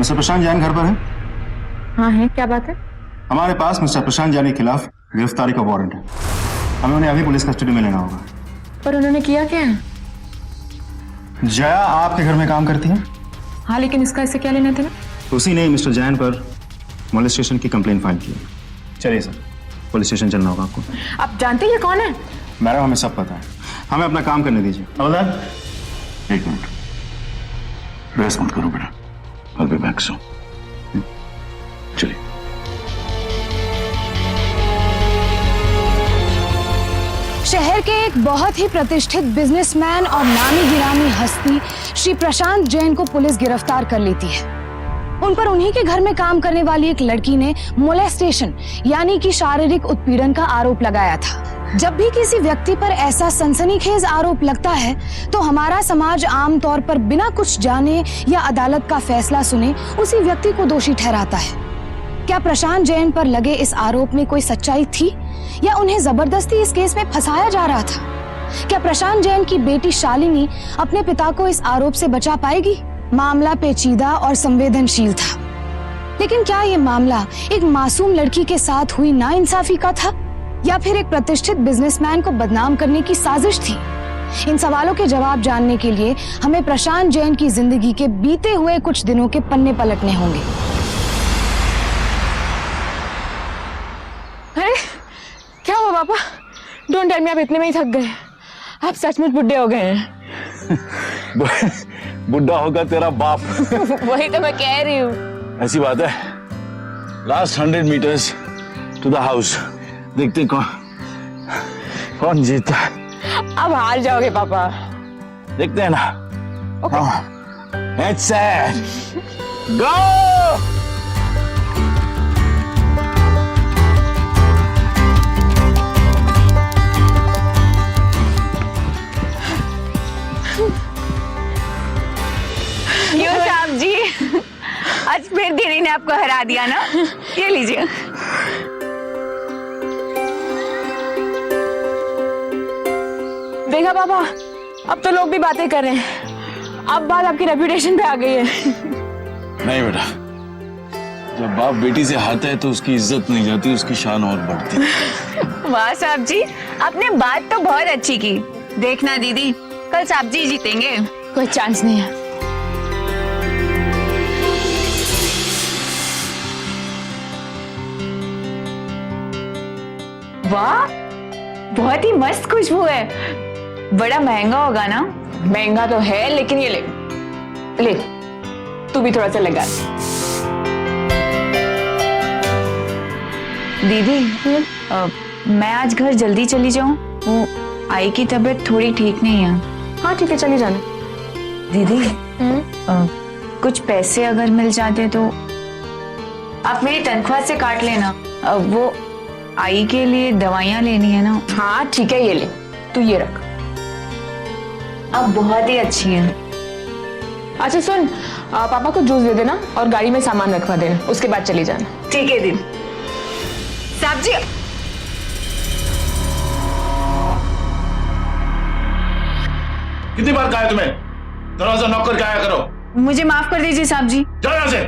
Mister प्रशांत जैन घर पर है? हाँ है, क्या बात है? हमारे पास मिस्टर प्रशांत जैन के खिलाफ गिरफ्तारी का वारंट है। हमें उन्हें अभी पुलिस कस्टडी में लेना होगा। पर उन्होंने किया क्या है? जया आपके घर में काम करती है? हाँ, लेकिन इसका इससे क्या लेना देना? उसी ने मिस्टर जैन पर मोलेस्टेशन की कंप्लेंट फाइल की है। चलिए सर, पुलिस स्टेशन चलना होगा आपको। आप जानते ये कौन है? मैडम, हमें सब पता है, हमें अपना काम करने दीजिए। हवलदार, एक मिनट, बहस मत करो बेटा, I'll be back soon। चलिए। शहर के एक बहुत ही प्रतिष्ठित बिजनेसमैन और नामी गिरामी हस्ती श्री प्रशांत जैन को पुलिस गिरफ्तार कर लेती है। उन पर उन्हीं के घर में काम करने वाली एक लड़की ने मोलेस्टेशन यानी कि शारीरिक उत्पीड़न का आरोप लगाया था। जब भी किसी व्यक्ति पर ऐसा सनसनीखेज आरोप लगता है तो हमारा समाज आमतौर पर बिना कुछ जाने या अदालत का फैसला सुने उसी व्यक्ति को दोषी ठहराता है। क्या प्रशांत जैन पर लगे इस आरोप में कोई सच्चाई थी या उन्हें जबरदस्ती इस केस में फंसाया जा रहा था? क्या प्रशांत जैन की बेटी शालिनी अपने पिता को इस आरोप से बचा पाएगी? मामला पेचीदा और संवेदनशील था, लेकिन क्या ये मामला एक मासूम लड़की के साथ हुई नाइंसाफी का था या फिर एक प्रतिष्ठित बिजनेसमैन को बदनाम करने की साजिश थी? इन सवालों के जवाब जानने के लिए हमें प्रशांत जैन की जिंदगी के बीते हुए कुछ दिनों के पन्ने पलटने होंगे। अरे क्या हुआ पापा? डोंट टेल मी, आप इतने में ही थक गए। आप सचमुच बुढ़े हो गए हैं। बुढ़ा होगा तेरा बाप। वही तो मैं कह रही हूँ। ऐसी बात है। Last 100 metres to the house, देखते कौन जीता है। अब हार जाओगे पापा। देखते हैं ना। Okay. It's set. Go! क्यों साहब जी, आज फिर गिरी ने आपको हरा दिया ना? ये लीजिए। देखा पापा, अब तो लोग भी बातें कर रहे हैं। अब बात आपकी रेपुटेशन पे आ गई है। नहीं बेटा, जब बाप बेटी से हारता है तो उसकी इज्जत नहीं जाती, उसकी शान और बढ़ती है। वाह साहब जी, आपने बात तो बहुत अच्छी की। देखना दीदी, कल साहब जी जीतेंगे। कोई चांस नहीं है। वाह, बहुत ही मस्त खुशबू है। बड़ा महंगा होगा ना? महंगा तो है, लेकिन ये ले ले, तू भी थोड़ा सा लगा। दीदी, मैं आज घर जल्दी चली जाऊं? वो आई की तबीयत थोड़ी ठीक नहीं है। हाँ ठीक है, चली जाना। दीदी, कुछ पैसे अगर मिल जाते तो आप मेरी तनख्वाह से काट लेना। वो आई के लिए दवाइयाँ लेनी है ना। हाँ ठीक है, ये ले, तू ये रख। आप बहुत ही अच्छी हैं। अच्छा सुन, पापा को जूस दे देना और गाड़ी में सामान रखवा देना, उसके बाद चली जाना। ठीक है दीदी। साहब जी, कितनी बार कहा है तुम्हें, दरवाजा नॉक करके आया करो। मुझे माफ कर दीजिए साहब जी। जाओ यहां से।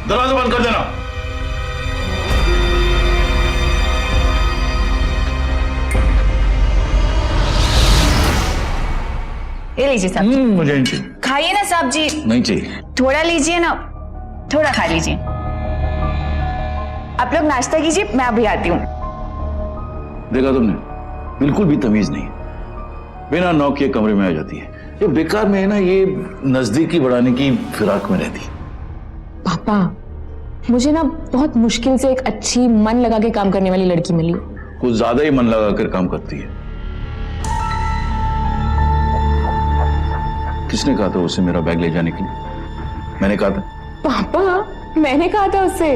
दरवाजा बंद कर देना। ये लीजिए साहब जी। मुझे नहीं चाहिए। खाइए ना साहब जी। नहीं चाहिए। थोड़ा लीजिए ना, थोड़ा खा लीजिए। आप लोग नाश्ता कीजिए, मैं अभी आती हूँ। देखा तुमने, बिल्कुल भी तमीज नहीं, बिना नॉक किए कमरे में आ जाती है। ये बेकार में है ना, ये नजदीकी बढ़ाने की फिराक में रहती है। पापा, मुझे ना बहुत मुश्किल से एक अच्छी मन लगा के काम करने वाली लड़की मिली। कुछ ज्यादा ही मन लगाकर काम करती है। किसने कहा था उसे मेरा बैग ले जाने के लिए? मैंने कहा था। पापा, मैंने कहा था उससे।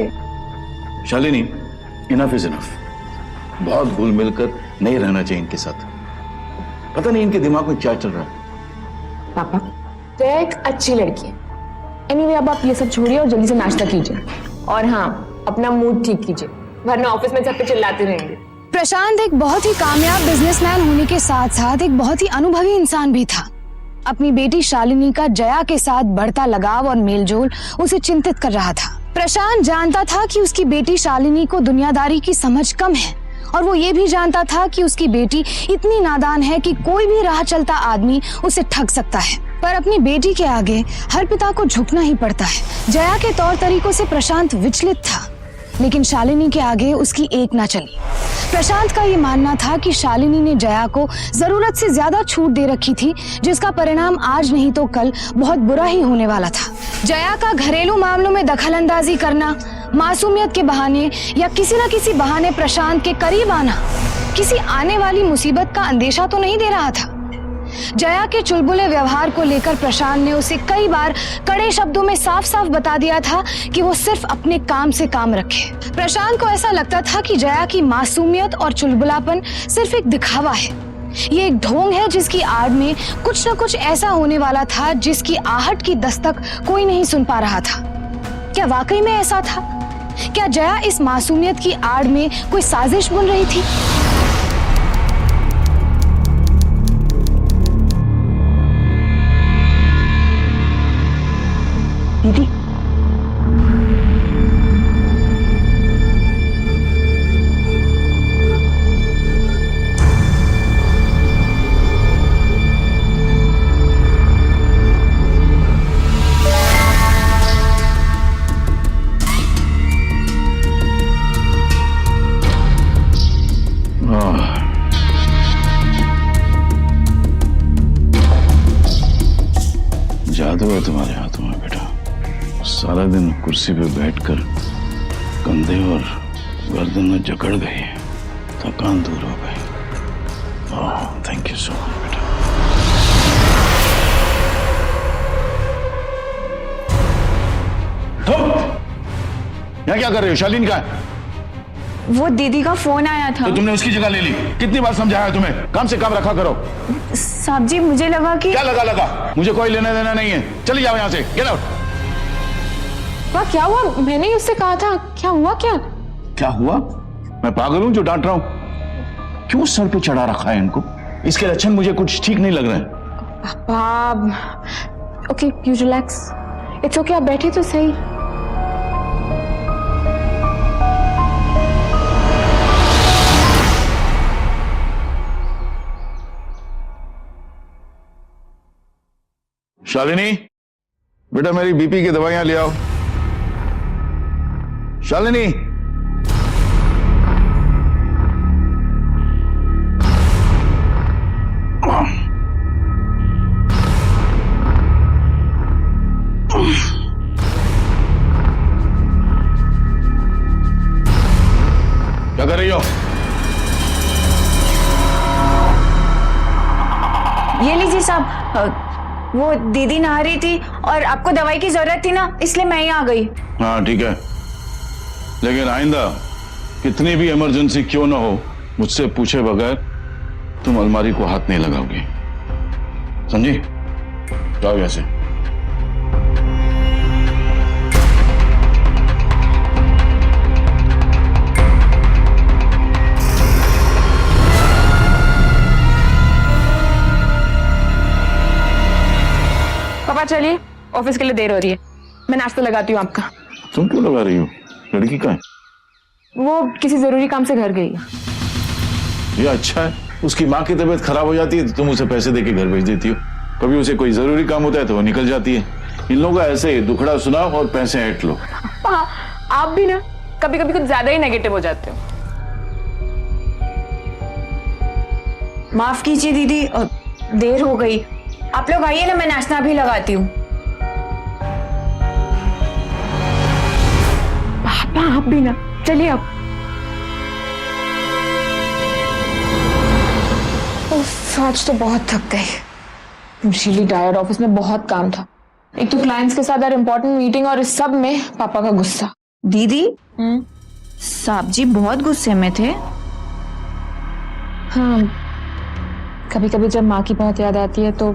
Shalini, enough is enough. बहुत घुल मिलकर नहीं रहना चाहिए इनके साथ। पता नहीं इनके दिमाग में क्या चल रहा है। पापा, तो एक अच्छी लड़की है। एनीवे, अब आप ये सब छोड़िए और जल्दी से नाश्ता कीजिए। और हाँ, अपना मूड ठीक कीजिए, वरना ऑफिस में सब पे चिल्लाते रहेंगे। प्रशांत एक बहुत ही कामयाब बिजनेसमैन होने के साथ साथ एक बहुत ही अनुभवी इंसान भी था। अपनी बेटी शालिनी का जया के साथ बढ़ता लगाव और मेलजोल उसे चिंतित कर रहा था। प्रशांत जानता था कि उसकी बेटी शालिनी को दुनियादारी की समझ कम है और वो ये भी जानता था कि उसकी बेटी इतनी नादान है कि कोई भी राह चलता आदमी उसे ठग सकता है। पर अपनी बेटी के आगे हर पिता को झुकना ही पड़ता है। जया के तौर तरीकों से प्रशांत विचलित था, लेकिन शालिनी के आगे उसकी एक ना चली। प्रशांत का ये मानना था कि शालिनी ने जया को जरूरत से ज्यादा छूट दे रखी थी, जिसका परिणाम आज नहीं तो कल बहुत बुरा ही होने वाला था। जया का घरेलू मामलों में दखलंदाजी करना, मासूमियत के बहाने या किसी न किसी बहाने प्रशांत के करीब आना किसी आने वाली मुसीबत का अंदेशा तो नहीं दे रहा था। जया के चुलबुले व्यवहार को लेकर प्रशांत ने उसे कई बार कड़े शब्दों में साफ साफ बता दिया था कि वो सिर्फ अपने काम से काम रखे। प्रशांत को ऐसा लगता था कि जया की मासूमियत और चुलबुलापन सिर्फ एक दिखावा है, ये एक ढोंग है जिसकी आड़ में कुछ न कुछ ऐसा होने वाला था जिसकी आहट की दस्तक कोई नहीं सुन पा रहा था। क्या वाकई में ऐसा था? क्या जया इस मासूमियत की आड़ में कोई साजिश बुन रही थी? दीदी, जादू है तुम्हारे हाथों में बेटा। सारा दिन कुर्सी पे बैठकर कंधे और गर्दन में जकड़ गई, थकान दूर हो गई। थैंक यू सो मच बेटा। तुम यहाँ क्या कर रहे हो? शालीन कहाँ है? वो दीदी का फोन आया था। तो तुमने उसकी जगह ले ली। कितनी बार समझाया तुम्हें? काम से काम रखा करो। साहब जी, मुझे लगा कि क्या लगा? मुझे कोई लेना देना नहीं है। चली जाओ यहाँ से। Get out. वाह, क्या हुआ? मैंने ही उससे कहा था। क्या हुआ? क्या हुआ? मैं पागल हूं जो डांट रहा हूं? क्यों सर पे चढ़ा रखा है इनको? इसके लक्षण मुझे कुछ ठीक नहीं लग रहे हैं। पापा, okay, you relax. It's okay, आप बैठे तो सही। शालिनी, बेटा मेरी बीपी की दवाइयां ले आओ। शालिनी, क्या कर रही हो? ये लीजिए साहब, वो दीदी नहा रही थी और आपको दवाई की जरूरत थी ना, इसलिए मैं ही आ गई। हाँ ठीक है, लेकिन आइंदा कितनी भी इमरजेंसी क्यों ना हो, मुझसे पूछे बगैर तुम अलमारी को हाथ नहीं लगाओगे, समझी? जाओ यहाँ से। पापा चलिए, ऑफिस के लिए देर हो रही है। मैं नाश्ता लगाती हूँ आपका। तुम क्यों लगा रही हो? लड़की कहाँ है? वो किसी जरूरी काम से घर गई है। ये अच्छा है, उसकी माँ की तबीयत खराब हो जाती है तो तुम उसे पैसे देके घर भेज देती हो। कभी उसे कोई जरूरी काम होता है तो वो निकल जाती है। इन लोगों का ऐसे ही दुखड़ा सुनाओ और पैसे ऐंठ लो। पापा, आप भी ना कभी कभी कुछ ज्यादा ही नेगेटिव हो जाते हो। माफ कीजिए दीदी, देर हो गई। आप लोग आइए ना, मैं नाश्ता भी लगाती हूँ। पापा आप भी ना, चलिए अब। आज तो बहुत थक गई। Really tired. ऑफिस में बहुत काम था। एक तो क्लाइंट्स के साथ इम्पोर्टेंट मीटिंग और इस सब में पापा का गुस्सा। दीदी, साहब जी बहुत गुस्से में थे। हाँ, कभी कभी जब माँ की बहुत याद आती है तो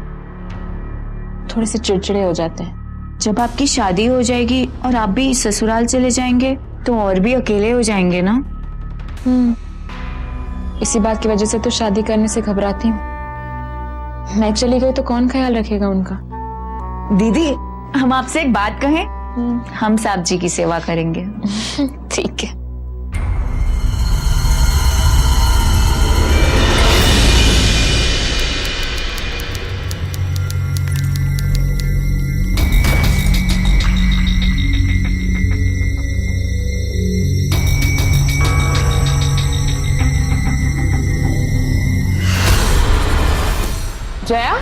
थोड़े से चिड़चिड़े हो जाते हैं। जब आपकी शादी हो जाएगी और आप भी ससुराल चले जाएंगे तो और भी अकेले हो जाएंगे ना। इसी बात की वजह से तो शादी करने से घबराती हूँ। मैं चली गई तो कौन ख्याल रखेगा उनका? दीदी, हम आपसे एक बात कहें? हम साहब जी की सेवा करेंगे। ठीक है। जया,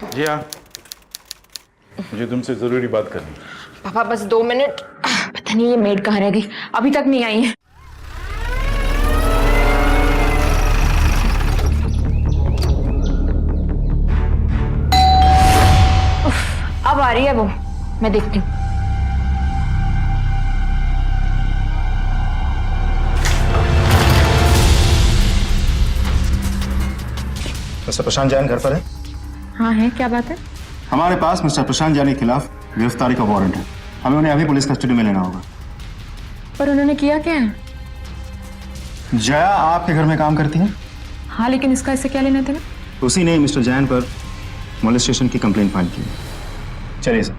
जी हाँ, मुझे तुमसे जरूरी बात करनी है। पापा बस 2 मिनट। पता नहीं ये मेड कहाँ रह गई, अभी तक नहीं आई है। अब आ रही है वो, मैं देखती हूँ। मिस्टर प्रशांत जैन घर पर है? हाँ है, क्या बात है? हमारे पास मिस्टर प्रशांत जैन के खिलाफ गिरफ्तारी का वारंट है। हमें उन्हें अभी पुलिस कस्टडी में लेना होगा। पर उन्होंने किया क्या है? जया आपके घर में काम करती है? हाँ, लेकिन इसका इससे क्या लेना देना? उसी ने मिस्टर जैन पर मोलेस्टेशन की कंप्लेंट फाइल की है। चलिए सर,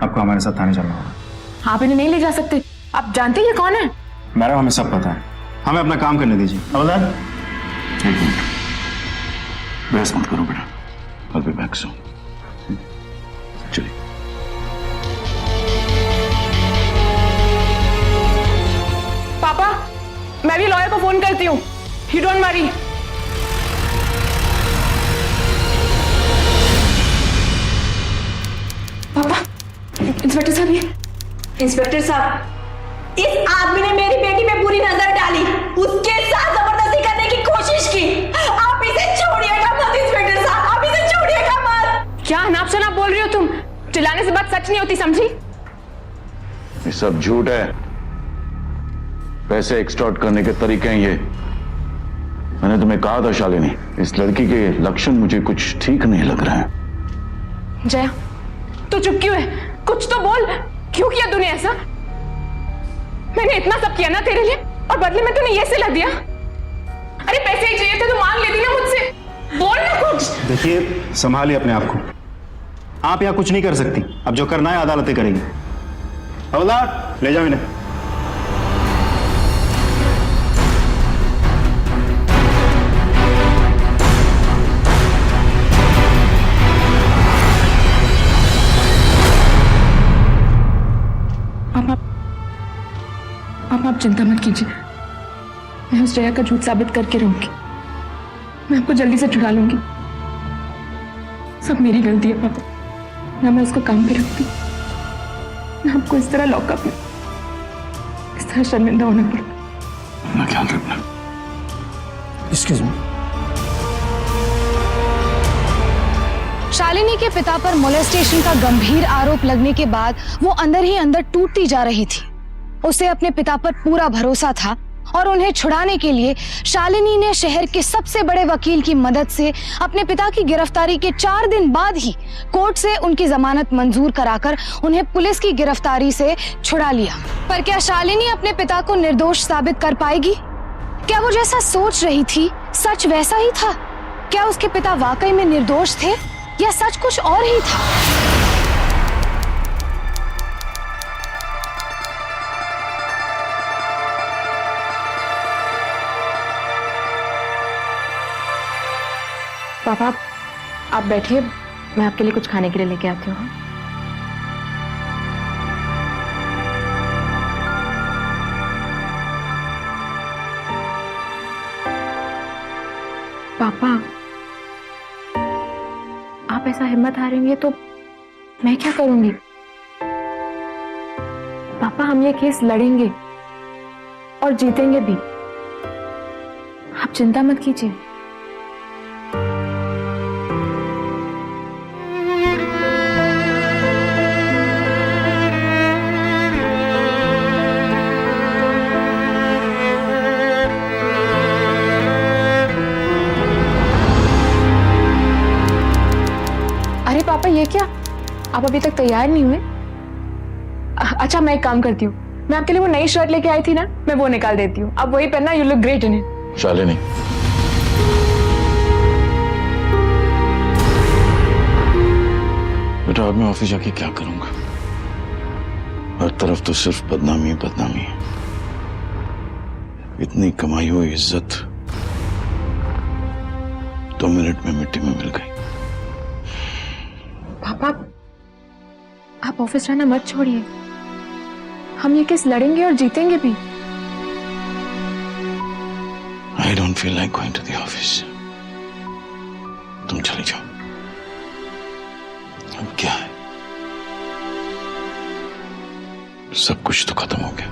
आपको हमारे साथ थाने चलना होगा। आप इन्हें नहीं ले जा सकते, आप जानते हैं ये कौन है? मैडम, हमें सब पता है, हमें अपना काम करने दीजिए। हवलदार, एक मिनट, बहस मत करो बेटा, I'll be back soon. चलिए। पापा, मैं भी लॉयर को फोन करती हूँ। You don't worry. पापा, इंस्पेक्टर साहब, ये इंस्पेक्टर साहब, इस आदमी ने मेरी बेटी पे बुरी नजर डाली, उसके साथ जबरदस्ती करने की कोशिश की। आप इसे छोड़िएगा मत इंस्पेक्टर साहब, आप इसे छोड़िएगा मत। क्या अनाप शनाप बोल रही हो तुम? चिल्लाने से बात सच नहीं होती, समझी? ये सब झूठ है, पैसे एक्सटॉर्ट करने के तरीके हैं ये। मैंने तुम्हें कहा था शालिनी, इस लड़की के लक्षण मुझे कुछ ठीक नहीं लग रहे हैं। जया, तू चुप क्यों है? कुछ तो बोल, क्यों किया तूने ऐसा? मैंने इतना सब किया ना तेरे लिए, और बदले में तूने ये सिला दिया। अरे पैसे ही चाहिए थे तो मांग लेती ना मुझसे, बोल ना कुछ। देखिए, संभालिए अपने आप को। आप यहाँ कुछ नहीं कर सकती, अब जो करना है अदालतें करेंगी। हवलदार, ले जाओ इन्हें। आप चिंता मत कीजिए, मैं उस जया का झूठ साबित करके रहूंगी। मैं आपको जल्दी से छुड़ा लूंगी। सब मेरी गलती है पापा, ना मैं उसको काम पे रखती, ना आपको इस तरह लॉकअप में इस तरह शर्मिंदा होना पड़ा। अपना ख्याल रखना। Excuse me. शालिनी के पिता पर मोलेस्टेशन का गंभीर आरोप लगने के बाद वो अंदर ही अंदर टूटती जा रही थी। उसे अपने पिता पर पूरा भरोसा था और उन्हें छुड़ाने के लिए शालिनी ने शहर के सबसे बड़े वकील की मदद से अपने पिता की गिरफ्तारी के 4 दिन बाद ही कोर्ट से उनकी जमानत मंजूर कराकर उन्हें पुलिस की गिरफ्तारी से छुड़ा लिया। पर क्या शालिनी अपने पिता को निर्दोष साबित कर पाएगी? क्या वो जैसा सोच रही थी सच वैसा ही था? क्या उसके पिता वाकई में निर्दोष थे या सच कुछ और ही था? पापा, आप बैठिए, मैं आपके लिए कुछ खाने के लिए लेके आती हूँ। पापा, आप ऐसा हिम्मत हारेंगे तो मैं क्या करूंगी? पापा, हम ये केस लड़ेंगे और जीतेंगे भी। आप चिंता मत कीजिए। आप अभी तक तैयार नहीं हुए? अच्छा मैं एक काम करती हूँ, मैं आपके लिए वो नई शर्ट लेके आई थी ना, मैं वो निकाल देती हूँ, आप वही पहनना, you look great in it. Shalini, बेटा अब मैं ऑफिस जाके क्या करूंगा? हर तरफ तो सिर्फ बदनामी ही बदनामी है। इतनी कमाई हुई इज्जत 2 मिनट में मिट्टी में मिल गई। पापा आप ऑफिस जाना मत छोड़िए, हम ये केस लड़ेंगे और जीतेंगे भी। I don't feel like going to the office. तुम चले जाओ। अब क्या है, सब कुछ तो खत्म हो गया।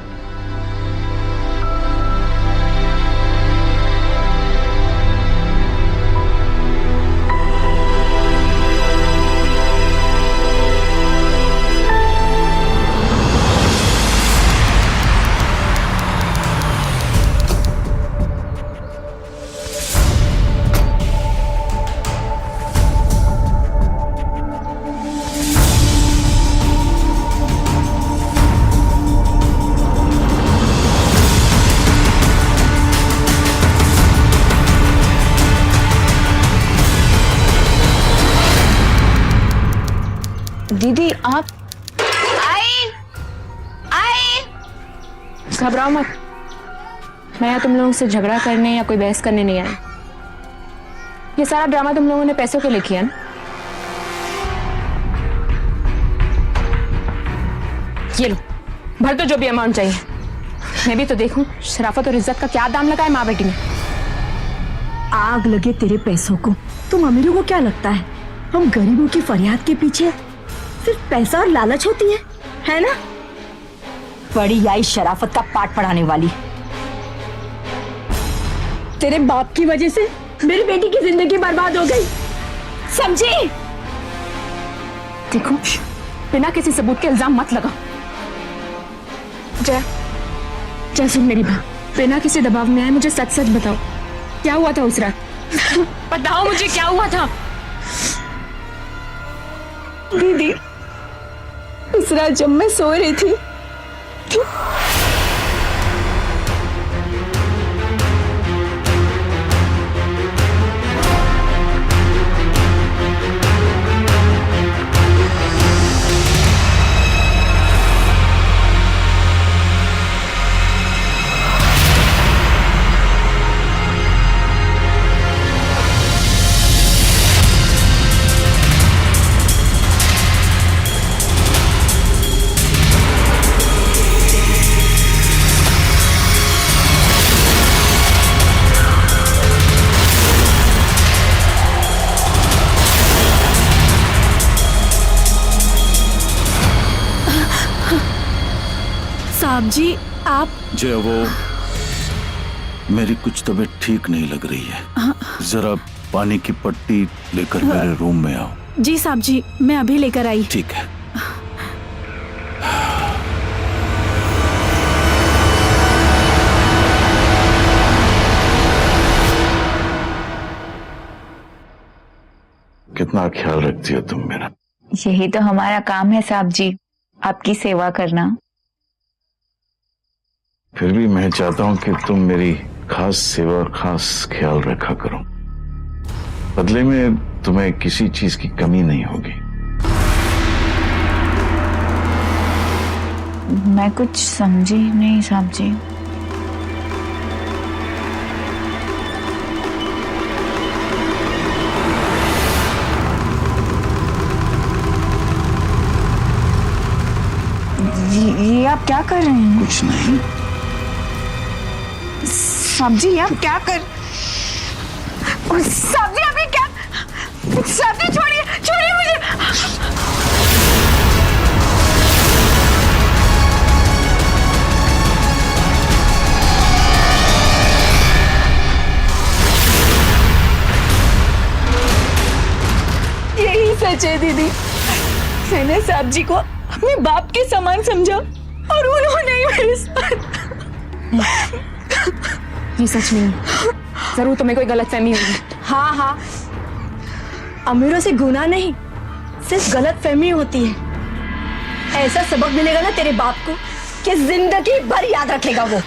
दीदी आप आई घबराओ मत, मैं यहाँ तुम लोगों से झगड़ा करने या कोई बहस करने नहीं आई। ये सारा ड्रामा तुम लोगों ने पैसों के लिए किया ना? ये लो, भर दो जो भी अमाउंट चाहिए। मैं भी तो देखूं शराफत और इज्जत का क्या दाम लगा है माँ बेटी में। आग लगे तेरे पैसों को, तुम अमीरों को क्या लगता है हम गरीबों की फरियाद के पीछे सिर्फ पैसा और लालच होती है ना? बड़ी आई शराफत का पाठ पढ़ाने वाली। तेरे बाप की वजह से मेरी बेटी की जिंदगी बर्बाद हो गई, समझी? देखो बिना किसी सबूत के इल्जाम मत लगा। जय जय सुन मेरी बात, बिना किसी दबाव में आए मुझे सच सच बताओ, क्या हुआ था उस रात? बताओ मुझे क्या हुआ था। दीदी उस रात जब मैं सो रही थी साहब जी आप जय, वो मेरी कुछ तबीयत ठीक नहीं लग रही है। जरा पानी की पट्टी लेकर मेरे रूम में आओ। जी साहब जी, मैं अभी लेकर आई। ठीक है। कितना ख्याल रखती हो तुम मेरा। यही तो हमारा काम है साहब जी, आपकी सेवा करना। फिर भी मैं चाहता हूं कि तुम मेरी खास सेवा और खास ख्याल रखा करो। बदले में तुम्हें किसी चीज की कमी नहीं होगी। मैं कुछ समझी नहीं साहब जी। ये आप क्या कर रहे हैं? कुछ नहीं। साहब जी आप क्या कर? साहब जी अभी क्या? साहब जी छोड़िए, छोड़िए मुझे। यही सच है दीदी, मैंने साहब जी को अपने बाप के समान समझा और उन्होंने ही मेरे साथ। ये सच नहीं, जरूर तुम्हें कोई गलतफहमी होगी। हाँ हाँ, अमीरों से गुनाह नहीं, सिर्फ गलत फहमी होती है। ऐसा सबक मिलेगा ना तेरे बाप को कि जिंदगी भर याद रखेगा वो।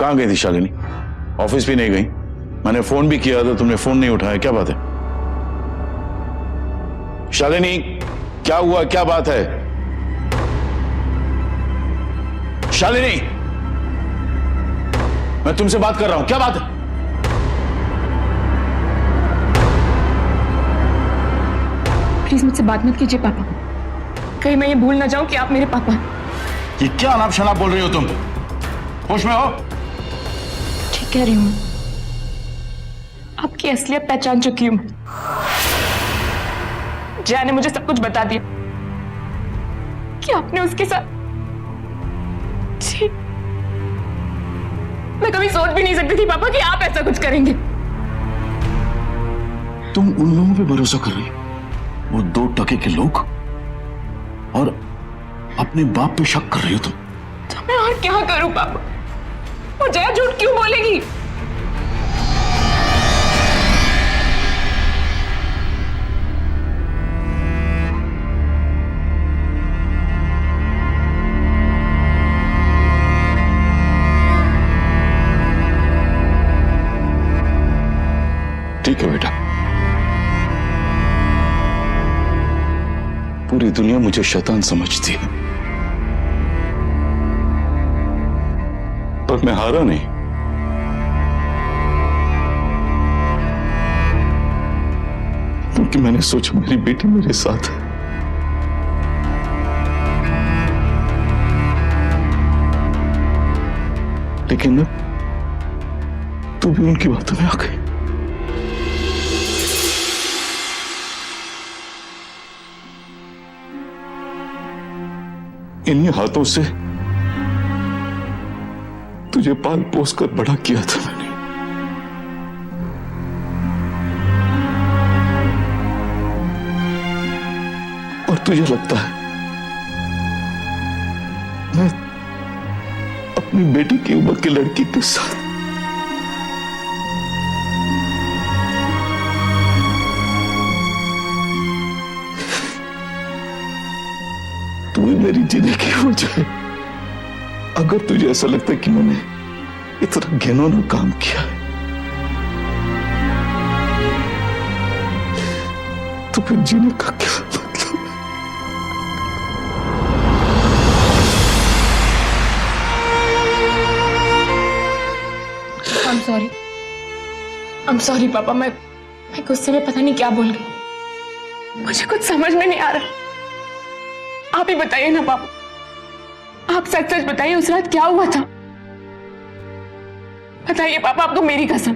कहाँ गई थी शालिनी? ऑफिस भी नहीं गई। मैंने फोन भी किया था, तुमने फोन नहीं उठाया, क्या बात है? शालिनी क्या हुआ, क्या बात है? शालिनी, मैं तुमसे बात कर रहा हूं, क्या बात है? प्लीज मुझसे बात मत कीजिए पापा। कहीं मैं ये भूल ना जाऊं कि आप मेरे पापा हैं। ये क्या अनाप शनाप बोल रही हो तुम? होश में हो? ठीक कह रही हूं, आपकी असलियत पहचान चुकी हूं। जया ने मुझे सब कुछ बता दिया कि आपने उसके साथ। जी, मैं कभी सोच भी नहीं सकती थी पापा कि आप ऐसा कुछ करेंगे। तुम उन लोगों पे भरोसा कर रही हो, वो 2 टके के लोग, और अपने बाप पे शक कर रही हो तुम। तो मैं और क्या करूं पापा? वो जया झूठ क्यों बोलेगी? ठीक है बेटा, पूरी दुनिया मुझे शैतान समझती है, पर मैं हारा नहीं। क्योंकि मैंने सोचा मेरी बेटी मेरे साथ है। लेकिन ना, तू भी उनकी बातों में आ गई। इन्हीं हाथों से तुझे पाल पोस कर बड़ा किया था मैंने। और तुझे लगता है मैं अपनी बेटी की उम्र की लड़की के साथ तू ही मेरी जीने की वजह है। अगर तुझे ऐसा लगता है कि मैंने इतना घिनौना काम किया है, तो फिर जीने का क्या मतलब है? I'm sorry पापा। मैं गुस्से में पता नहीं क्या बोल गई। मुझे कुछ समझ में नहीं आ रहा। आप ही बताइए ना पापा, आप सच सच बताइए, उस रात क्या हुआ था? बताइए पापा, आपको मेरी कसम।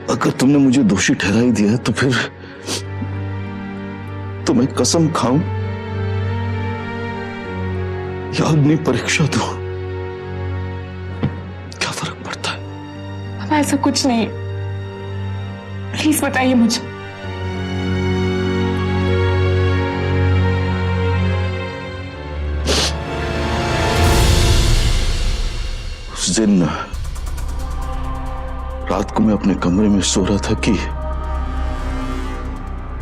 अगर तुमने मुझे दोषी ठहरा ही दिया है, तो फिर तो मैं कसम खाऊं या अग्नि परीक्षा दूं, क्या फर्क पड़ता है? पापा ऐसा कुछ नहीं है, प्लीज बताइए मुझे। उस दिन रात को मैं अपने कमरे में सो रहा था कि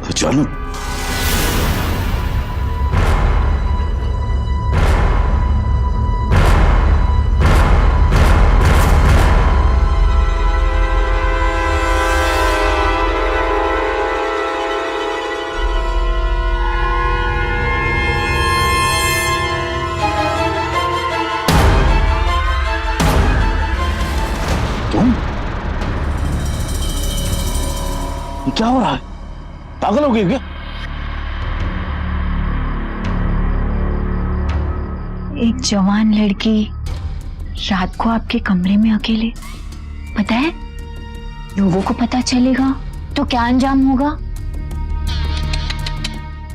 अचानक क्या हो रहा है? पागल हो गई क्या? एक जवान लड़की रात को आपके कमरे में अकेले, पता है लोगों को पता चलेगा तो क्या अंजाम होगा?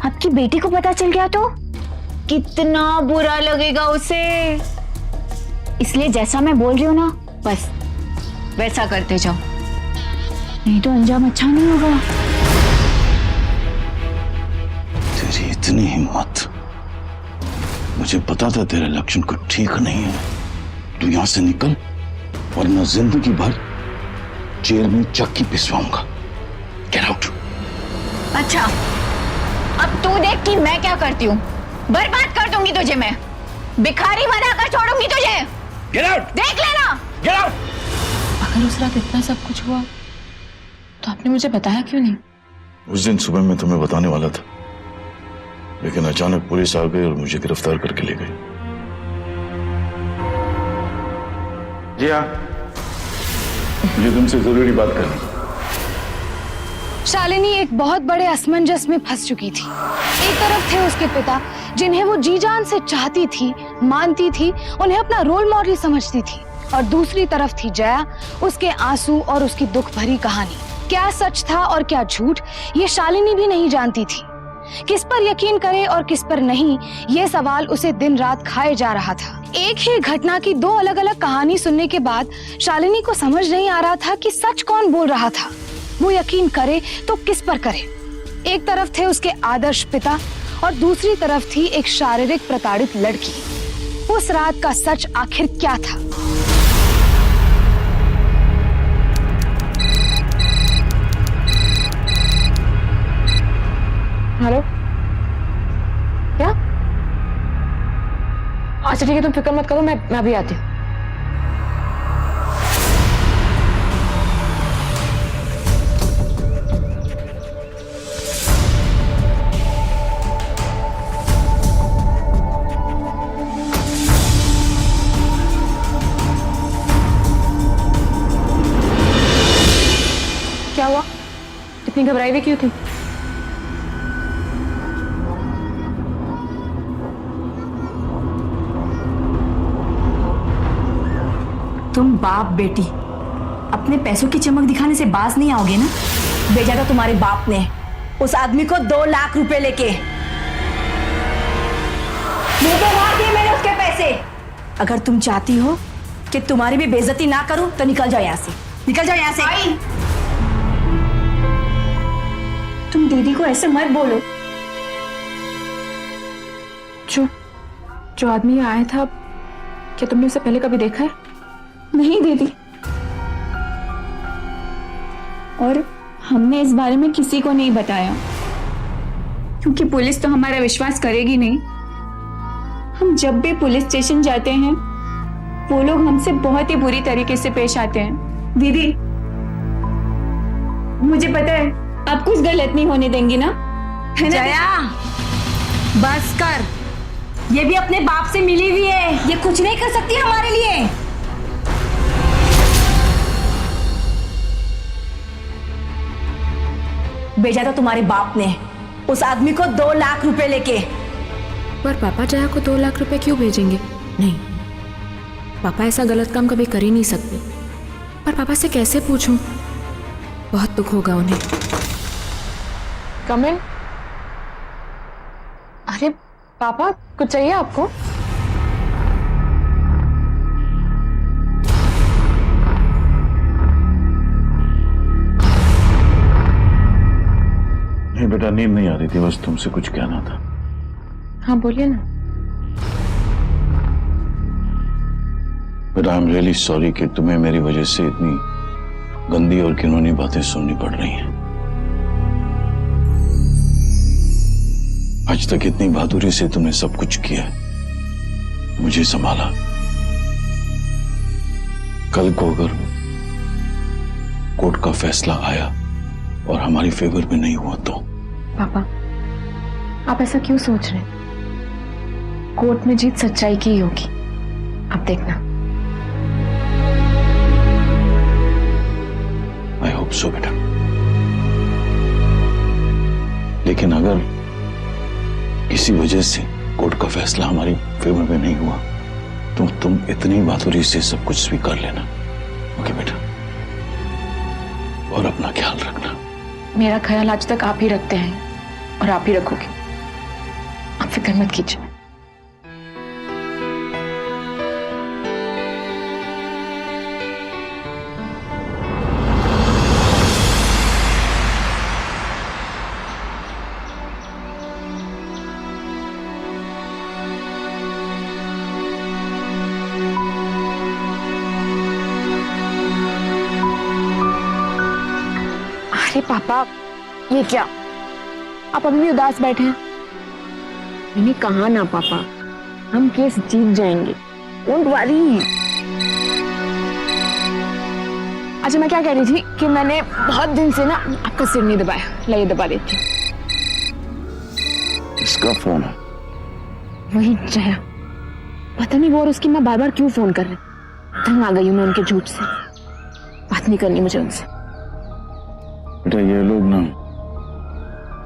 आपकी बेटी को पता चल गया तो कितना बुरा लगेगा उसे। इसलिए जैसा मैं बोल रही हूँ ना, बस वैसा करते जाओ, नहीं तो अंजाम अच्छा नहीं होगा। तेरी इतनी हिम्मत! मुझे पता था तेरे लक्षण को ठीक नहीं है। तू यहां से निकल वरना जिंदगी भर जेल में चक्की पिसवाऊंगा। Get out. अच्छा, अब तू देख कि मैं क्या करती हूँ। बर्बाद कर दूंगी तुझे मैं, भिखारी बनाकर छोड़ूंगी तुझे। Get out. देख लेना। Get out. अगर उस रात इतना सब कुछ हुआ तो आपने मुझे बताया क्यों नहीं? उस दिन सुबह मैं तुम्हें बताने वाला था, लेकिन अचानक पुलिस आ गई और मुझे गिरफ्तार करके ले गई। जी हाँ, मुझे तुमसे जरूरी बात करनी है। शालिनी एक बहुत बड़े असमंजस में फंस चुकी थी। एक तरफ थे उसके पिता, जिन्हें वो जी जान से चाहती थी, मानती थी, उन्हें अपना रोल मॉडल समझती थी, और दूसरी तरफ थी जया, उसके आंसू और उसकी दुख भरी कहानी। क्या सच था और क्या झूठ, ये शालिनी भी नहीं जानती थी। किस पर यकीन करे और किस पर नहीं, ये सवाल उसे दिन रात खाए जा रहा था। एक ही घटना की दो अलग अलग कहानी सुनने के बाद शालिनी को समझ नहीं आ रहा था कि सच कौन बोल रहा था। वो यकीन करे तो किस पर करे। एक तरफ थे उसके आदर्श पिता और दूसरी तरफ थी एक शारीरिक प्रताड़ित लड़की। उस रात का सच आखिर क्या था? हेलो, क्या? अच्छा ठीक है, तुम फिक्र मत करो, मैं अभी आती हूँ। क्या हुआ? इतनी घबराई हुई क्यों थी? तुम बाप बेटी अपने पैसों की चमक दिखाने से बाज नहीं आओगे ना? भेजा था तुम्हारे बाप ने उस आदमी को 2 लाख रुपए लेके। मुंह पे मार दिए मैंने उसके पैसे। अगर तुम चाहती हो कि तुम्हारी भी बेइज्जती ना करूं तो निकल जाओ यहाँ से, निकल जाओ यहाँ से। तुम दीदी को ऐसे मत बोलो। जो आदमी आया था, क्या तुमने उसे पहले कभी देखा है? नहीं दीदी, और हमने इस बारे में किसी को नहीं बताया, क्योंकि पुलिस तो हमारा विश्वास करेगी नहीं। हम जब भी पुलिस स्टेशन जाते हैं वो लोग हमसे बहुत ही बुरी तरीके से पेश आते हैं। दीदी, मुझे पता है आप कुछ गलत नहीं होने देंगी ना, है ना? जया, बस कर, ये भी अपने बाप से मिली हुई है, ये कुछ नहीं कर सकती हमारे लिए। भेजा था तुम्हारे बाप ने उस आदमी को 2 लाख रुपए लेके। पर पापा जया को 2 लाख रुपए क्यों भेजेंगे? नहीं, पापा ऐसा गलत काम कभी कर ही नहीं सकते। पर पापा से कैसे पूछूं? बहुत दुख होगा उन्हें। कम इन। अरे पापा, कुछ चाहिए आपको? नहीं बेटा, नींद नहीं आ रही थी, बस तुमसे कुछ कहना था। हाँ बोलिए ना। But I am really sorry कि तुम्हें मेरी वजह से इतनी गंदी और घिनौनी बातें सुननी पड़ रही हैं। आज तक इतनी बहादुरी से तुमने सब कुछ किया है, मुझे संभाला। कल को अगर कोर्ट का फैसला आया और हमारी फेवर में नहीं हुआ तो? पापा, आप ऐसा क्यों सोच रहे हैं? कोर्ट में जीत सच्चाई की ही होगी, आप देखना। आई होप सो बेटा। लेकिन अगर किसी वजह से कोर्ट का फैसला हमारी फेवर में नहीं हुआ तो तुम इतनी बहादुरी से सब कुछ स्वीकार लेना, ओके बेटा? और अपना ख्याल रखना। मेरा ख्याल आज तक आप ही रखते हैं और आप ही रखोगे, आप फिक्र मत कीजिए। पापा, ये क्या? आप अभी भी उदास बैठे हैं? मैंने कहा ना पापा, हम केस जीत जाएंगे। Don't worry. अच्छा, मैं क्या कह रही थी कि मैंने बहुत दिन से ना आपका सिर नहीं दबाया। लाइए दबा देती हूँ। इसका फोन है? वही जया। पता नहीं वो और उसकी माँ बार बार क्यों फोन कर रहे। तंग आ गई हूँ मैं उनके झूठ से। बात नहीं करनी मुझे उनसे। बेटा, ये लोग ना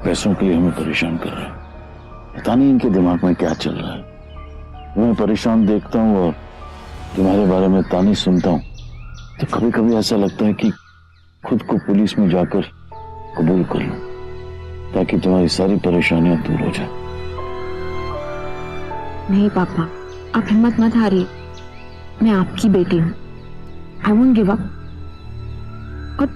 पैसों के लिए हमें परेशान कर रहे हैं। पता नहीं इनके दिमाग में क्या चल रहा है। मैं परेशान देखता हूँ और तुम्हारे बारे में ताने सुनता हूँ तो कभी कभी ऐसा लगता है कि खुद को पुलिस में जाकर कबूल कर लूं ताकि तुम्हारी सारी परेशानियां दूर हो जाए। नहीं पापा, आप हिम्मत मत हारिए। मैं आपकी बेटी हूँ। I won't give up. और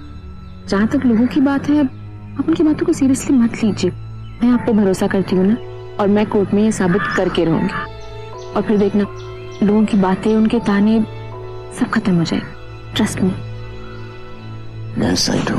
जहां तक लोगों की बात है, आप उनकी बातों को सीरियसली मत लीजिए। मैं आप पे भरोसा करती हूँ ना, और मैं कोर्ट में ये साबित करके रहूंगी। और फिर देखना, लोगों की बातें, उनके ताने सब खत्म हो जाएगा। Trust me. Yes, I do.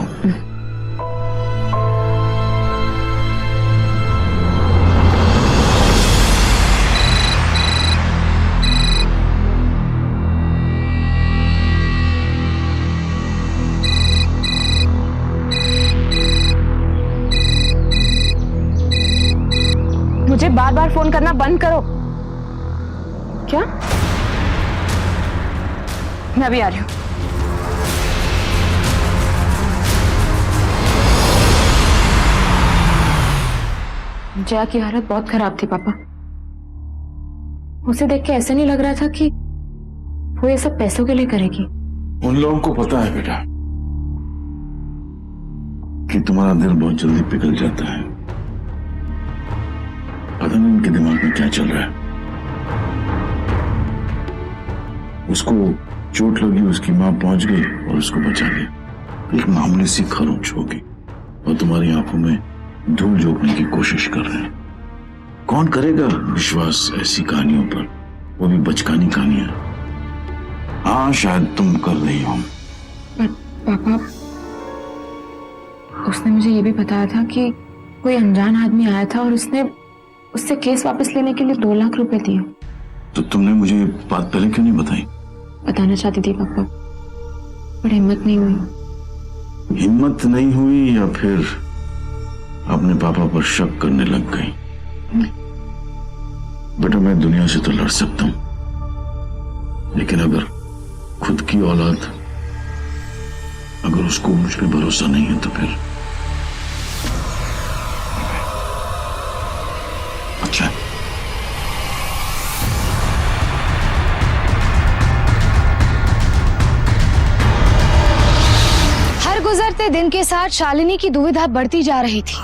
मुझे बार बार फोन करना बंद करो। क्या? मैं अभी आ रही हूँ। जया की हालत बहुत खराब थी पापा। उसे देख के ऐसा नहीं लग रहा था कि वो ये सब पैसों के लिए करेगी। उन लोगों को पता है बेटा कि तुम्हारा दिल बहुत जल्दी पिघल जाता है। पता नहीं उनके दिमाग में क्या चल रहा है। उसको चोट लगी, उसकी मां पहुंच गई और उसको बचा लिया। एक मामूली सी खरोंच होगी और तुम्हारी आंखों में धूल झोंकने की कोशिश कर रहे हैं। कौन करेगा विश्वास ऐसी कहानियों पर, वो भी बचकानी कहानियां। हाँ, शायद तुम कर रही हो। पर पापा, उसने मुझे ये भी बताया था कि कोई अनजान आदमी आया था और उसने उससे केस वापस लेने के लिए 2 लाख रुपए दिए। तो तुमने मुझे ये बात पहले क्यों नहीं बताई? बताना चाहती थी पापा, पर हिम्मत नहीं हुई। हिम्मत नहीं हुई या फिर अपने पापा पर शक करने लग गई? बेटा, मैं दुनिया से तो लड़ सकता हूं, लेकिन अगर खुद की औलाद, अगर उसको मुझ पे भरोसा नहीं है तो फिर अच्छा। हर गुजरते दिन के साथ शालिनी की दुविधा बढ़ती जा रही थी।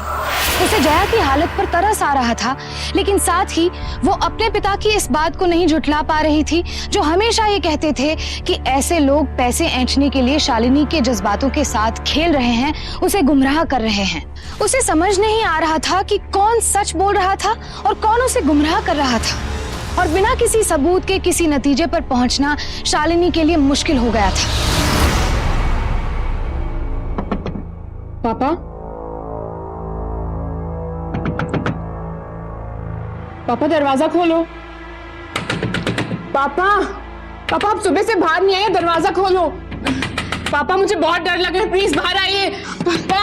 उसे जया की हालत पर तरस आ रहा था, लेकिन साथ ही वो अपने पिता की इस बात को नहीं झुठला पा रही थी जो हमेशा ये कहते थे कि ऐसे लोग पैसे ऐंठने के लिए शालिनी के जज्बातों के साथ खेल रहे हैं, उसे गुमराह कर रहे हैं। उसे समझ नहीं आ रहा था कि कौन सच बोल रहा था और कौन उसे गुमराह कर रहा था। और बिना किसी सबूत के किसी नतीजे पर पहुंचना शालिनी के लिए मुश्किल हो गया था। पापा, पापा दरवाजा खोलो। पापा, पापा आप सुबह से बाहर नहीं आए, दरवाजा खोलो। पापा मुझे बहुत डर लग रहा है, प्लीज बाहर आइए। पापा,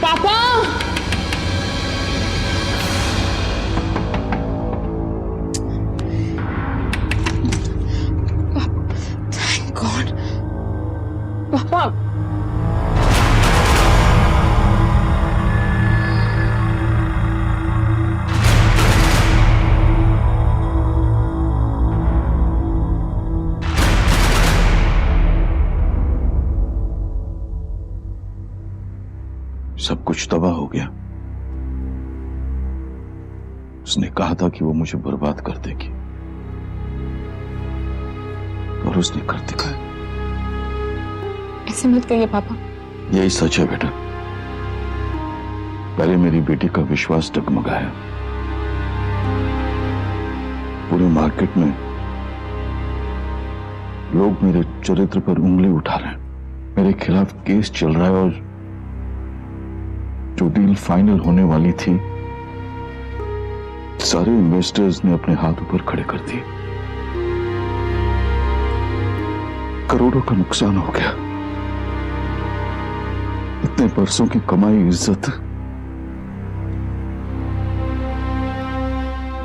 पापा, थैंक गॉड। पापा, सब कुछ तबाह हो गया। उसने कहा था कि वो मुझे बर्बाद कर देगी और उसने कर दिखाया। ऐसे मत कहिए पापा। यही सच है बेटा। पहले मेरी बेटी का विश्वास डगमगाया। पूरे मार्केट में लोग मेरे चरित्र पर उंगली उठा रहे हैं, मेरे खिलाफ केस चल रहा है और जो डील फाइनल होने वाली थी सारे इन्वेस्टर्स ने अपने हाथ ऊपर खड़े कर दिए। करोड़ों का नुकसान हो गया। इतने बरसों की कमाई, इज्जत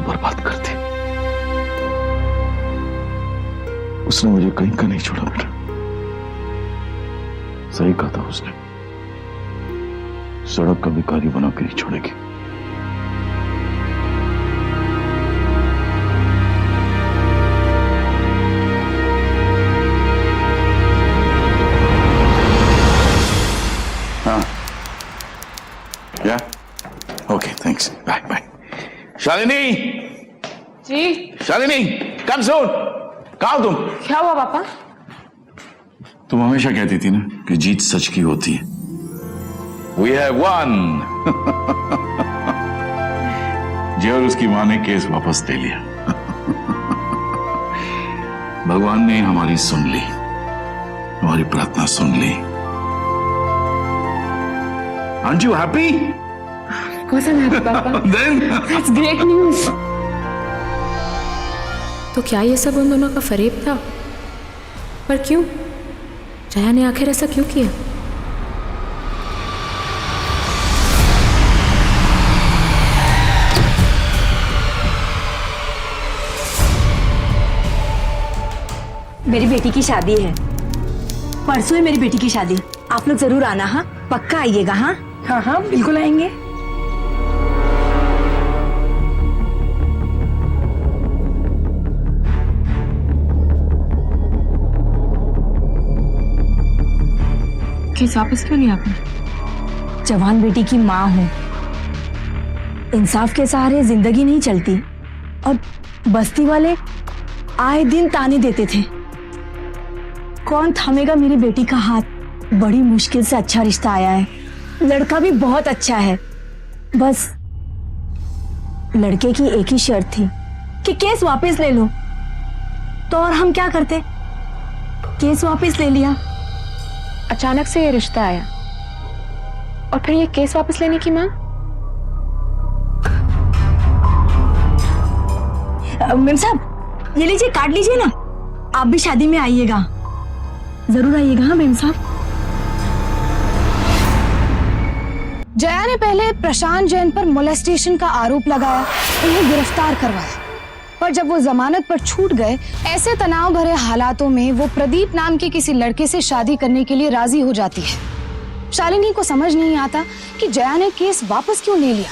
बर्बाद कर दी। उसने मुझे कहीं का नहीं छोड़ा बेटा। सही कहा था उसने, सड़क का भिखारी बना के नहीं छोड़ेगी। हाँ, या okay, thanks, bye bye. Shalini, ji Shalini, come soon. कहाँ हो तुम? क्या हुआ पापा? तुम हमेशा कहती थी ना कि जीत सच की होती है। We have won। जय और उसकी मां ने केस वापस ले लिया। भगवान ने हमारी सुन ली, हमारी प्रार्थना सुन ली। Aren't you happy? कौन सा हैप्पी पापा? Then That's great news। तो क्या ये सब उन दोनों का फरेब था? पर क्यों? जया ने आखिर ऐसा क्यों किया? मेरी बेटी की शादी है, परसों है मेरी बेटी की शादी। आप लोग जरूर आना। हाँ, पक्का आइएगा। हाँ हाँ हाँ, बिल्कुल आएंगे। केस वापस क्यों नहीं आपने? जवान बेटी की माँ हूँ, इंसाफ के सहारे जिंदगी नहीं चलती। और बस्ती वाले आए दिन ताने देते थे, कौन थामेगा मेरी बेटी का हाथ। बड़ी मुश्किल से अच्छा रिश्ता आया है, लड़का भी बहुत अच्छा है। बस लड़के की एक ही शर्त थी कि केस वापस ले लो। तो और हम क्या करते, केस वापस ले लिया। अचानक से ये रिश्ता आया और फिर ये केस वापस लेने की मांग। मेम साहब, ये लीजिए, काट लीजिए ना। आप भी शादी में आइएगा, जरूर आइएगा। हाँ मेम साहब। जया ने पहले प्रशांत जैन पर मोलेस्टेशन का आरोप लगाया, उन्हें गिरफ्तार करवाया। पर जब वो जमानत पर छूट गए, ऐसे तनाव भरे हालातों में वो प्रदीप नाम के किसी लड़के से शादी करने के लिए राजी हो जाती है। शालिनी को समझ नहीं आता कि जया ने केस वापस क्यों ले लिया।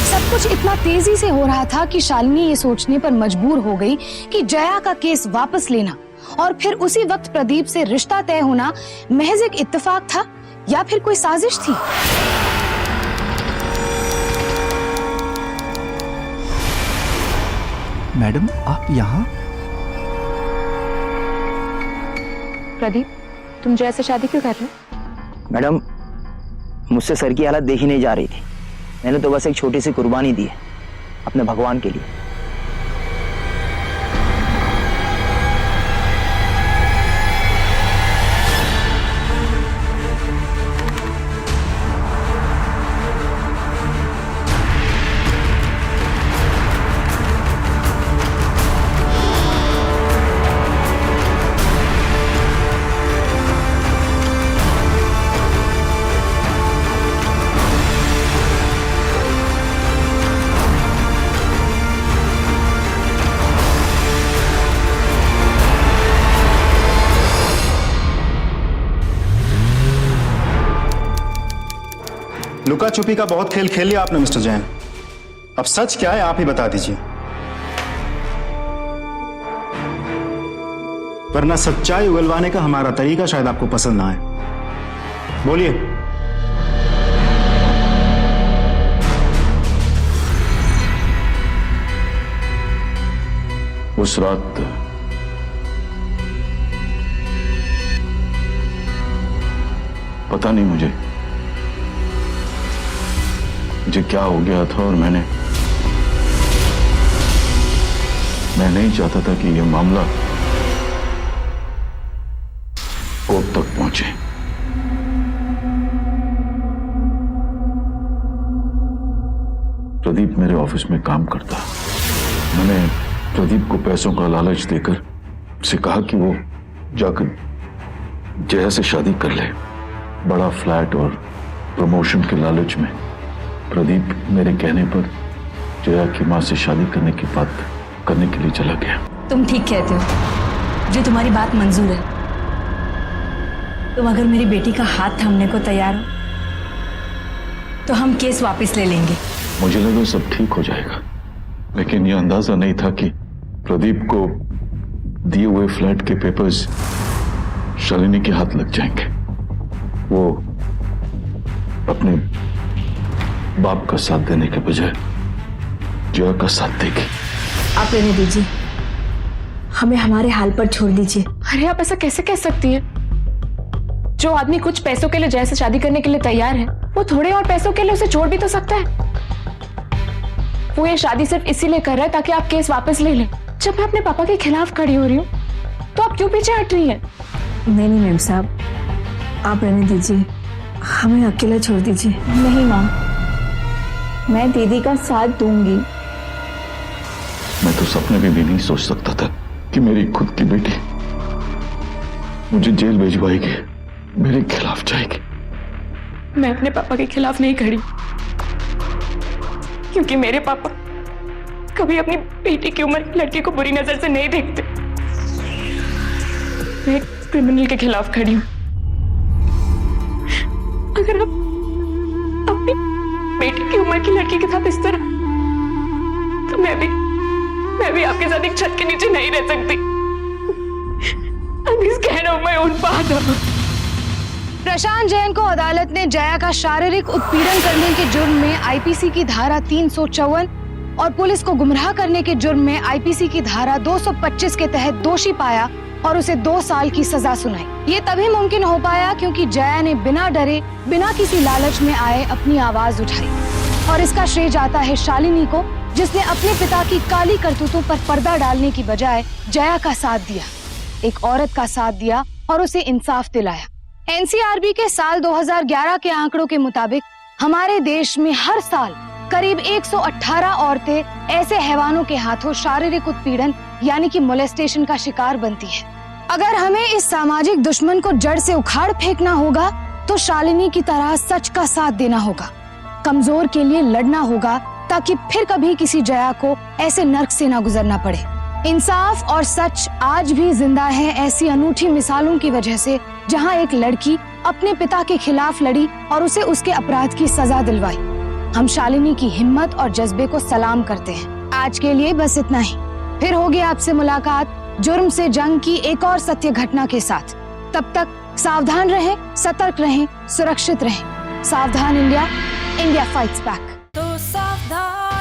सब कुछ इतना तेजी से हो रहा था कि शालिनी ये सोचने पर मजबूर हो गई कि जया का केस वापस लेना और फिर उसी वक्त प्रदीप से रिश्ता तय होना महज एक इत्तेफाक था या फिर कोई साजिश थी। मैडम, आप यहाँ? प्रदीप, तुम जया से शादी क्यों कर रहे हो? मैडम, मुझसे सर की हालत देखी नहीं जा रही थी। मैंने तो बस एक छोटी सी कुर्बानी दी है अपने भगवान के लिए। लुका छुपी का बहुत खेल खेल लिया आपने मिस्टर जैन। अब सच क्या है आप ही बता दीजिए, वरना सच्चाई उगलवाने का हमारा तरीका शायद आपको पसंद ना आए। बोलिए। उस रात पता नहीं मुझे क्या हो गया था, और मैं नहीं चाहता था कि यह मामला कोर्ट तक पहुंचे। प्रदीप मेरे ऑफिस में काम करता। मैंने प्रदीप को पैसों का लालच देकर उसे कहा कि वो जाकर जया से शादी कर ले। बड़ा फ्लैट और प्रमोशन के लालच में प्रदीप मेरे कहने पर जया की मां से शादी करने की बात करने के लिए चला गया। तुम ठीक कहते हो, जो तुम्हारी बात मंजूर है। तुम अगर मेरी बेटी का हाथ थामने को तैयार हो तो हम केस वापस ले लेंगे। मुझे लगा सब ठीक हो जाएगा, लेकिन यह अंदाजा नहीं था कि प्रदीप को दिए हुए फ्लैट के पेपर्स शालिनी के हाथ लग जाएंगे। वो अपने बाप का साथ देने के बजाय जया का साथ देगी। आप रहने दीजिए, हमें हमारे हाल पर छोड़ दीजिए। अरे आप ऐसा कैसे कह सकती हैं? जो आदमी कुछ पैसों के लिए जया से शादी करने के लिए तैयार है, वो थोड़े और पैसों के लिए उसे छोड़ भी तो सकता है। वो ये शादी सिर्फ इसीलिए कर रहा है ताकि आप केस वापस ले लें। जब मैं अपने पापा के खिलाफ खड़ी हो रही हूँ तो आप क्यों पीछे हट रही हैं? नहीं मैम साहब, आप रहने दीजिए, हमें अकेला छोड़ दीजिए। नहीं माँ, मैं दीदी का साथ दूंगी। मैं तो सपने में भी नहीं सोच सकता था कि मेरी खुद की बेटी मुझे जेल भिजवाएगी, मेरे खिलाफ जाएगी। मैं अपने पापा के खिलाफ नहीं खड़ी, क्योंकि मेरे पापा कभी अपनी बेटी की उम्र की लड़की को बुरी नजर से नहीं देखते। मैं एक क्रिमिनल के खिलाफ खड़ी हूं। अगर आप अपनी बेटी की उम्र की लड़की के साथ इस तरह, तो मैं भी आपके साथ एक छत के नीचे नहीं रह सकती। I'm scared of my own father. प्रशांत जैन को अदालत ने जया का शारीरिक उत्पीड़न करने के जुर्म में आईपीसी की धारा 354 और पुलिस को गुमराह करने के जुर्म में आईपीसी की धारा 225 के तहत दोषी पाया और उसे 2 साल की सजा सुनाई। ये तभी मुमकिन हो पाया क्योंकि जया ने बिना डरे, बिना किसी लालच में आए अपनी आवाज उठाई। और इसका श्रेय जाता है शालिनी को, जिसने अपने पिता की काली करतूतों पर पर्दा डालने की बजाय जया का साथ दिया, एक औरत का साथ दिया और उसे इंसाफ दिलाया। एनसीआरबी के साल 2011 के आंकड़ों के मुताबिक हमारे देश में हर साल करीब 118 औरतें ऐसे हैवानों के हाथों शारीरिक उत्पीड़न यानी कि मोलेस्टेशन का शिकार बनती हैं। अगर हमें इस सामाजिक दुश्मन को जड़ से उखाड़ फेंकना होगा तो शालिनी की तरह सच का साथ देना होगा, कमजोर के लिए लड़ना होगा, ताकि फिर कभी किसी जया को ऐसे नर्क से ना गुजरना पड़े। इंसाफ और सच आज भी जिंदा है ऐसी अनूठी मिसालों की वजह से, जहां एक लड़की अपने पिता के खिलाफ लड़ी और उसे उसके अपराध की सजा दिलवाई। हम शालिनी की हिम्मत और जज्बे को सलाम करते हैं। आज के लिए बस इतना ही। फिर होगी आपसे मुलाकात जुर्म से जंग की एक और सत्य घटना के साथ। तब तक सावधान रहें, सतर्क रहें, सुरक्षित रहें। सावधान इंडिया, इंडिया फाइट्स बैक। तो सावधान